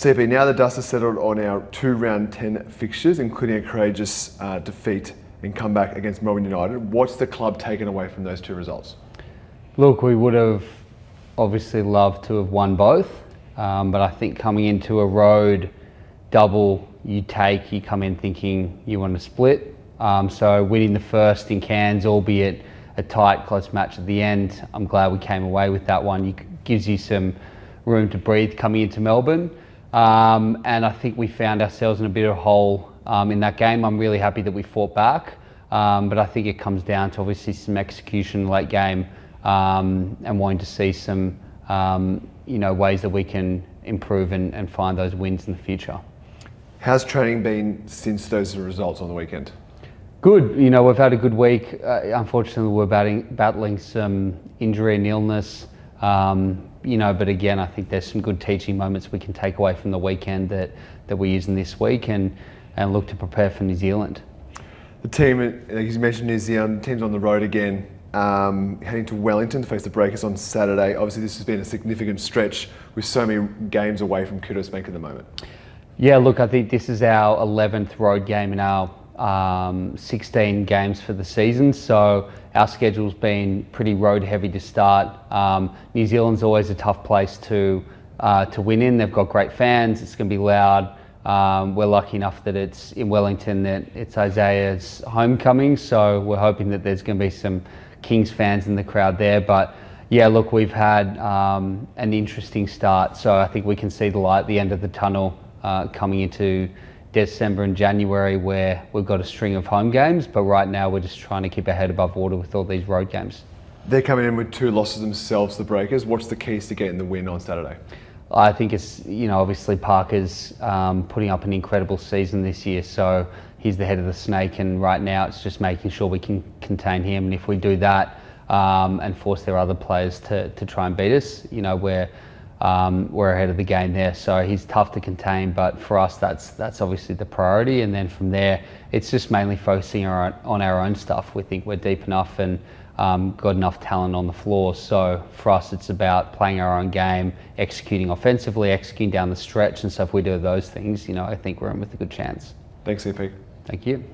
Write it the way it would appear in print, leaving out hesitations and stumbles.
CP, now the dust has settled on our 2 round 10 fixtures, including a courageous defeat and comeback against Melbourne United. What's the club taken away from those 2 results? Look, we would have obviously loved to have won both, but I think coming into a road double, you come in thinking you want to split. So winning the first in Cairns, albeit a tight, close match at the end, I'm glad we came away with that one. It gives you some room to breathe coming into Melbourne. And I think we found ourselves in a bit of a hole in that game. I'm really happy that we fought back, but I think it comes down to obviously some execution late game and wanting to see some ways that we can improve and find those wins in the future. How's training been since those results on the weekend? Good. We've had a good week. Unfortunately, we're battling some injury and illness. But again, I think there's some good teaching moments we can take away from the weekend that we're using this week and look to prepare for New Zealand. The team, as you mentioned, New Zealand, team's on the road again, heading to Wellington to face the Breakers on Saturday. Obviously, this has been a significant stretch with so many games away from Kudos Bank at the moment. Yeah, look, I think this is our 11th road game in our 16 games for the season, so our schedule's been pretty road heavy to start. New Zealand's always a tough place to win in. They've got great fans, it's going to be loud. We're lucky enough that it's in Wellington, that it's Isaiah's homecoming, so we're hoping that there's going to be some Kings fans in the crowd there. But yeah, look, we've had an interesting start, so I think we can see the light at the end of the tunnel coming into December and January, where we've got a string of home games, but right now we're just trying to keep our head above water with all these road games. They're coming in with 2 losses themselves, the Breakers. What's the keys to getting the win on Saturday? I think it's, obviously Parker's putting up an incredible season this year, so he's the head of the snake, and right now it's just making sure we can contain him, and if we do that and force their other players to try and beat us, we're ahead of the game there. So he's tough to contain, but for us that's obviously the priority, and then from there it's just mainly focusing on our own stuff. We think we're deep enough and got enough talent on the floor, so for us it's about playing our own game, executing offensively, executing down the stretch, and so if we do those things, I think we're in with a good chance. Thanks, CP. Thank you.